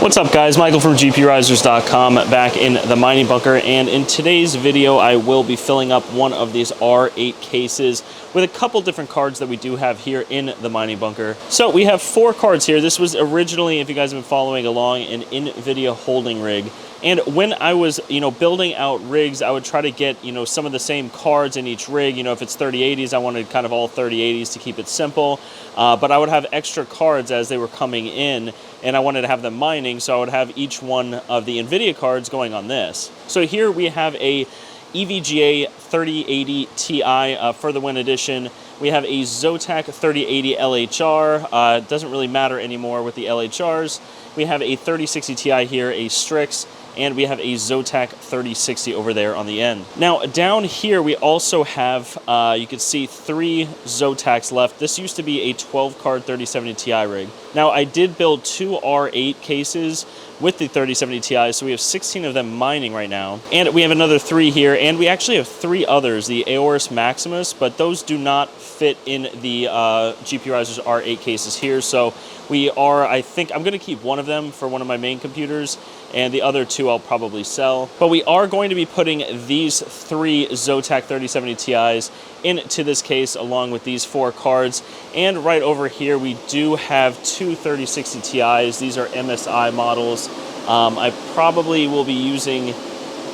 What's up guys, Michael from GPURisers.com back in the mining bunker, and in today's video I will be filling up one of these R8 cases with a couple different cards that we do have here in the mining bunker. So we have 4 cards here. This was originally, if you guys have been following along, an Nvidia holding rig. And when I was, building out rigs, I would try to get, some of the same cards in each rig. If it's 3080s, I wanted kind of all 3080s to keep it simple. But I would have extra cards as they were coming in, and I wanted to have them mining, so I would have each one of the Nvidia cards going on this. So here we have a EVGA 3080 Ti for the Win Edition. We have a Zotac 3080 LHR. It doesn't really matter anymore with the LHRs. We have a 3060 Ti here, a Strix, and we have a Zotac 3060 over there on the end. Now down here we also have, you can see 3 Zotacs left. This used to be a 12 card 3070 Ti rig. Now I did build 2 R8 cases with the 3070 Ti, so we have 16 of them mining right now. And we have another 3 here, and we actually have 3 others, the Aorus Maximus, but those do not fit in the GPURisers R8 cases here. So we are, I think, I'm gonna keep one of them for one of my main computers, and the other 2 I'll probably sell. But we are going to be putting these 3 Zotac 3070 Ti's into this case along with these 4 cards. And right over here we do have 2 3060 Ti's. These are MSI models. I probably will be using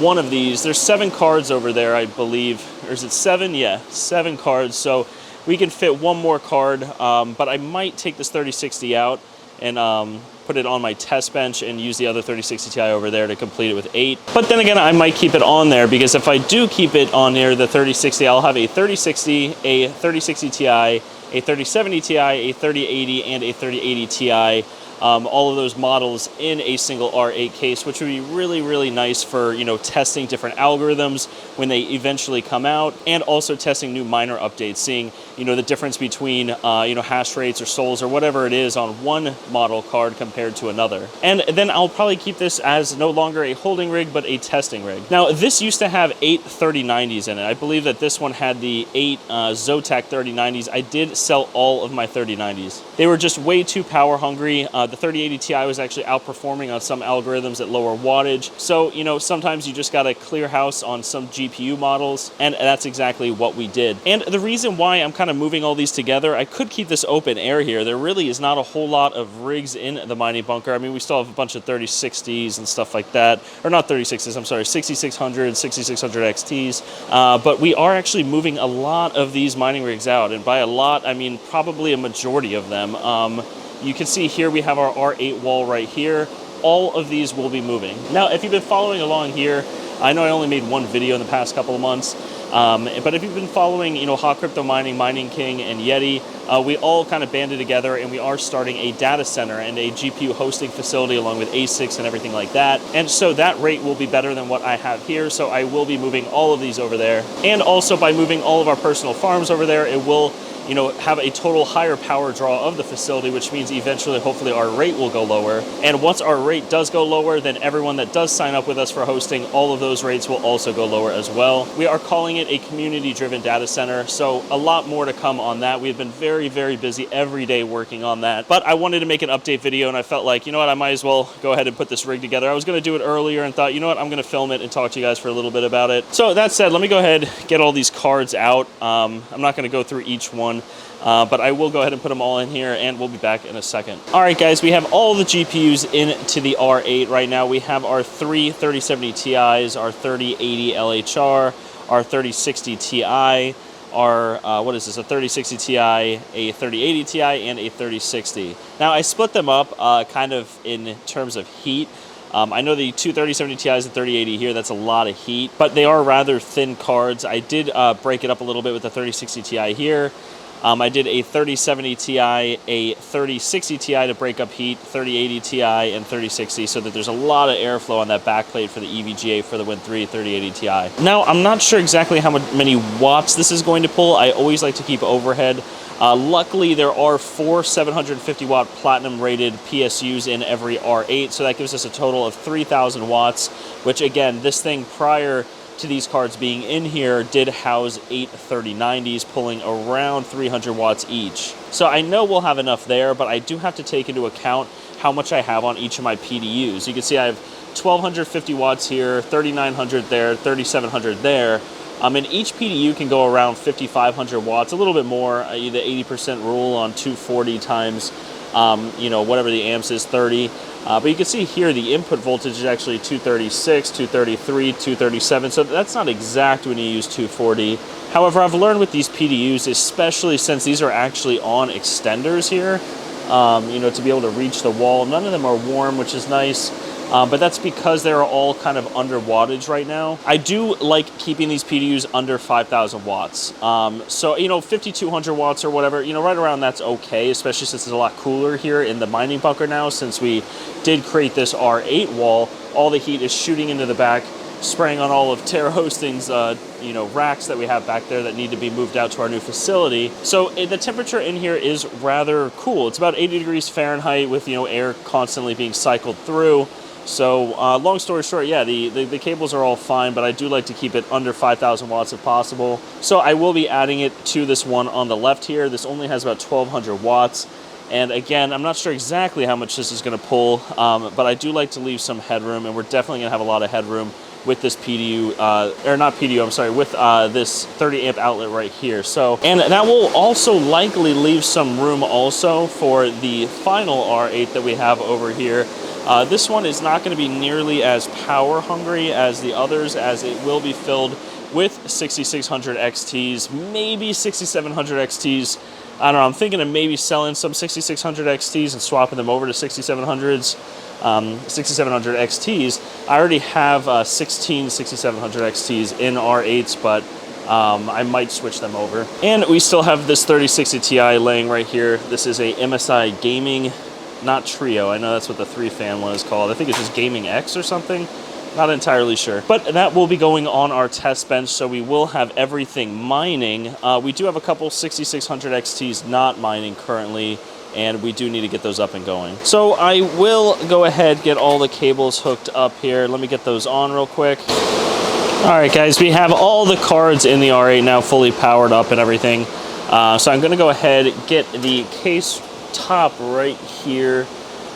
one of these. There's 7 cards over there, I believe. Or is it 7? Yeah, 7 cards. So we can fit one more card, but I might take this 3060 out and put it on my test bench and use the other 3060 Ti over there to complete it with 8. But then again, I might keep it on there, because if I do keep it on there, the 3060, I'll have a 3060, a 3060 Ti, a 3070 Ti, a 3080, and a 3080 Ti. All of those models in a single R8 case, which would be really, really nice for, testing different algorithms when they eventually come out, and also testing new miner updates, seeing, the difference between, hash rates or souls or whatever it is on one model card compared to another. And then I'll probably keep this as no longer a holding rig, but a testing rig. Now, this used to have 8 3090s in it. I believe that this one had the 8 Zotac 3090s. I did sell all of my 3090s. They were just way too power hungry. The 3080 Ti was actually outperforming on some algorithms at lower wattage. So, sometimes you just got to clear house on some GPU models, and that's exactly what we did. And the reason why I'm kind of moving all these together, I could keep this open air here. There really is not a whole lot of rigs in the mining bunker. I mean, we still have a bunch of 3060s and stuff like that. Or not 3060s, I'm sorry, 6600, 6600 XTs. But we are actually moving a lot of these mining rigs out. And by a lot, I mean probably a majority of them. You can see here we have our R8 wall right here. All of these will be moving. Now, if you've been following along here, I know I only made one video in the past couple of months, but if you've been following, Hot Crypto Mining, Mining King, and Yeti, we all kind of banded together, and we are starting a data center and a GPU hosting facility along with ASICs and everything like that. And so that rate will be better than what I have here, so I will be moving all of these over there. And also by moving all of our personal farms over there, it will have a total higher power draw of the facility, which means eventually, hopefully, our rate will go lower. And once our rate does go lower, then everyone that does sign up with us for hosting, all of those rates will also go lower as well. We are calling it a community-driven data center, so a lot more to come on that. We've been very, very busy every day working on that. But I wanted to make an update video, and I felt like, I might as well go ahead and put this rig together. I was going to do it earlier and thought, I'm going to film it and talk to you guys for a little bit about it. So that said, let me go ahead, get all these cards out. I'm not going to go through each one. But I will go ahead and put them all in here, and we'll be back in a second. All right, guys, we have all the GPUs into the R8 right now. We have our 3 3070 Ti's, our 3080 LHR, our 3060 Ti, our, a 3060 Ti, a 3080 Ti, and a 3060. Now, I split them up kind of in terms of heat. I know the 2 3070 Ti's and 3080 here, that's a lot of heat, but they are rather thin cards. I did break it up a little bit with the 3060 Ti here. I did a 3070 Ti, a 3060 Ti to break up heat, 3080 Ti, and 3060, so that there's a lot of airflow on that backplate for the EVGA for the Win 3 3080 Ti. Now, I'm not sure exactly how many watts this is going to pull. I always like to keep overhead. Luckily, there are 4 750 watt platinum rated PSUs in every R8, so that gives us a total of 3,000 watts, which again, this thing prior to these cards being in here did house 8 3090s pulling around 300 watts each. So I know we'll have enough there, but I do have to take into account how much I have on each of my PDUs. You can see I have 1250 watts here, 3900 there, 3700 there. And each PDU can go around 5500 watts, a little bit more, the 80% rule on 240 times, you know, whatever the amps is, 30. But you can see here the input voltage is actually 236, 233, 237, so that's not exact when you use 240. However, I've learned with these PDUs, especially since these are actually on extenders here, you know, to be able to reach the wall. None of them are warm, which is nice. But that's because they're all kind of under wattage right now. I do like keeping these PDUs under 5,000 watts. So, you know, 5,200 watts or whatever, you know, right around that's okay, especially since it's a lot cooler here in the mining bunker now. Since we did create this R8 wall, all the heat is shooting into the back, spraying on all of Terra Hosting's, you know, racks that we have back there that need to be moved out to our new facility. So the temperature in here is rather cool. It's about 80 degrees Fahrenheit with, you know, air constantly being cycled through. So long story short, yeah, the cables are all fine, but I do like to keep it under 5,000 watts if possible. So I will be adding it to this one on the left here. This only has about 1,200 watts. And again, I'm not sure exactly how much this is going to pull, but I do like to leave some headroom, and we're definitely going to have a lot of headroom with this PDU, or not PDU, I'm sorry, with this 30 amp outlet right here. So, and that will also likely leave some room also for the final R8 that we have over here. This one is not going to be nearly as power hungry as the others, as it will be filled with 6600 XTs, maybe 6700 XTs. I don't know, I'm thinking of maybe selling some 6600 XTs and swapping them over to 6700s, 6700 XTs. I already have 16 6700 XTs in R8s, but I might switch them over. And we still have this 3060 Ti laying right here. This is a MSI Gaming, not Trio. I know that's what the 3-fan one is called. I think it's just Gaming X or something. Not entirely sure. But that will be going on our test bench, so we will have everything mining. We do have a couple 6600 XTs not mining currently, and we do need to get those up and going. So I will go ahead, get all the cables hooked up here. Let me get those on real quick. All right, guys, we have all the cards in the R8 now fully powered up and everything. So I'm gonna go ahead, get the case top right here,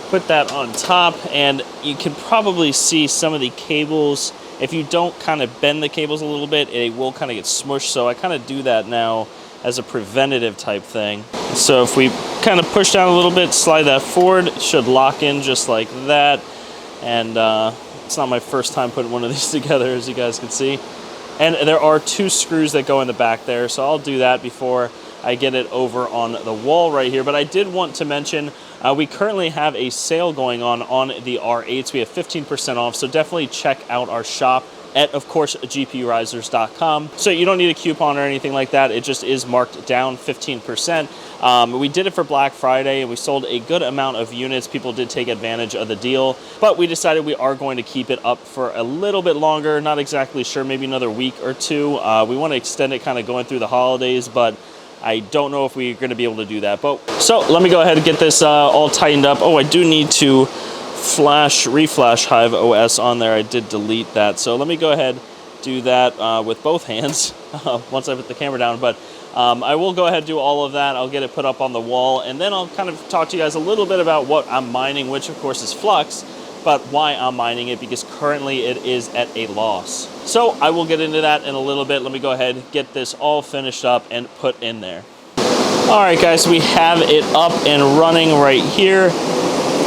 put that on top, and you can probably see some of the cables. If you don't kind of bend the cables a little bit, it will kind of get smushed, so I kind of do that now as a preventative type thing. So if we kind of push down a little bit, slide that forward, it should lock in just like that. And it's not my first time putting one of these together, as you guys can see. And there are 2 screws that go in the back there, so I'll do that before I get it over on the wall right here. But I did want to mention we currently have a sale going on the R8s. We have 15% off, so definitely check out our shop at, of course, GPURisers.com. So you don't need a coupon or anything like that. It just is marked down 15%. We did it for Black Friday, and we sold a good amount of units. People did take advantage of the deal, but we decided we are going to keep it up for a little bit longer. Not exactly sure, maybe another week or 2. We want to extend it kind of going through the holidays, but I don't know if we're going to be able to do that. But so let me go ahead and get this all tightened up. Oh, I do need to reflash Hive OS on there. I did delete that. So let me go ahead, do that with both hands once I put the camera down. But I will go ahead and do all of that. I'll get it put up on the wall, and then I'll kind of talk to you guys a little bit about what I'm mining, which of course is Flux, but why I'm mining it, because currently it is at a loss. So I will get into that in a little bit. Let me go ahead, get this all finished up and put in there. All right, guys, so we have it up and running right here.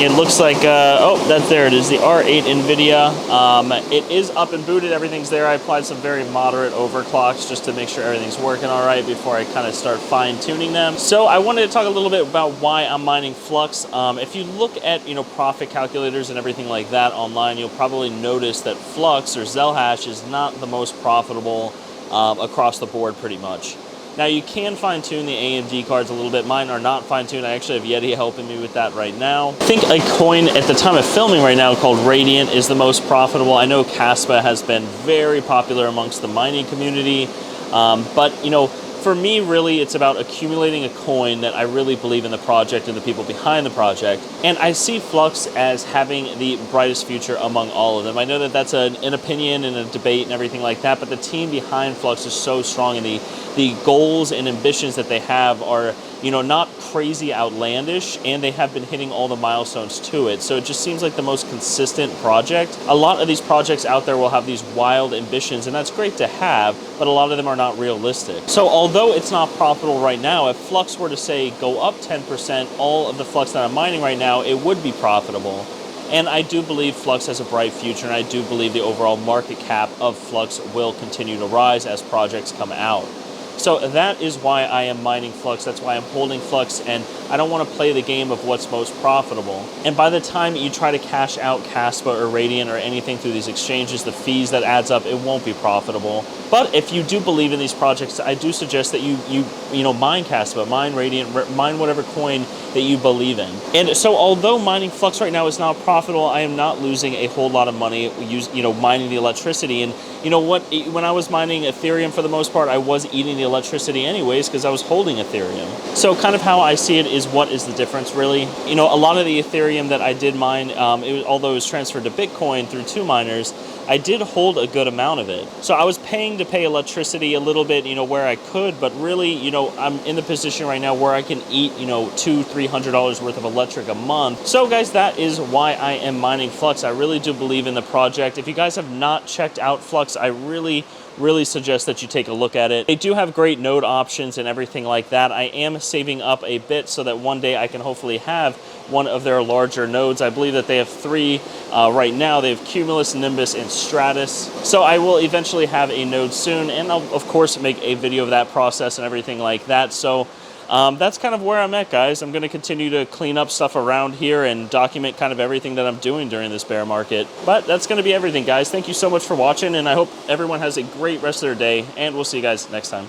It looks like, oh, there it is, the R8 Nvidia. It is up and booted, everything's there. I applied some very moderate overclocks just to make sure everything's working all right before I kind of start fine tuning them. So I wanted to talk a little bit about why I'm mining Flux. If you look at, profit calculators and everything like that online, you'll probably notice that Flux or Zelhash is not the most profitable across the board pretty much. Now, you can fine-tune the AMD cards a little bit. Mine are not fine-tuned. I actually have Yeti helping me with that right now. I think a coin at the time of filming right now called Radiant is the most profitable. I know Kaspa has been very popular amongst the mining community. But, For me, really, it's about accumulating a coin that I really believe in the project and the people behind the project. And I see Flux as having the brightest future among all of them. I know that that's an opinion and a debate and everything like that, but the team behind Flux is so strong, and the goals and ambitions that they have are, not crazy outlandish, and they have been hitting all the milestones to it. So it just seems like the most consistent project. A lot of these projects out there will have these wild ambitions, and that's great to have, but a lot of them are not realistic. So although it's not profitable right now, if Flux were to say go up 10%, all of the Flux that I'm mining right now, it would be profitable. And I do believe Flux has a bright future, and I do believe the overall market cap of Flux will continue to rise as projects come out. So that is why I am mining Flux. That's why I'm holding Flux, and I don't want to play the game of what's most profitable. And by the time you try to cash out Kaspa or Radiant or anything through these exchanges, the fees that adds up, it won't be profitable. But if you do believe in these projects, I do suggest that you mine Kaspa, mine Radiant, mine whatever coin that you believe in. And so although mining Flux right now is not profitable, I am not losing a whole lot of money mining the electricity. And when I was mining Ethereum, for the most part, I was eating the electricity anyways because I was holding Ethereum. So kind of how I see it is, what is the difference really? A lot of the Ethereum that I did mine, although it was transferred to Bitcoin through two miners, I did hold a good amount of it. So I was paying to pay electricity a little bit, where I could, but really, I'm in the position right now where I can eat, $200-300 worth of electric a month. So guys, that is why I am mining Flux. I really do believe in the project. If you guys have not checked out Flux, I really suggest that you take a look at it. They do have great node options and everything like that. I am saving up a bit so that one day I can hopefully have one of their larger nodes. I believe that they have 3 right now. They have Cumulus, Nimbus, and Stratus. So I will eventually have a node soon, and I'll of course make a video of that process and everything like that. So that's kind of where I'm at, guys. I'm going to continue to clean up stuff around here and document kind of everything that I'm doing during this bear market. But that's going to be everything, guys. Thank you so much for watching, and I hope everyone has a great rest of their day, and we'll see you guys next time.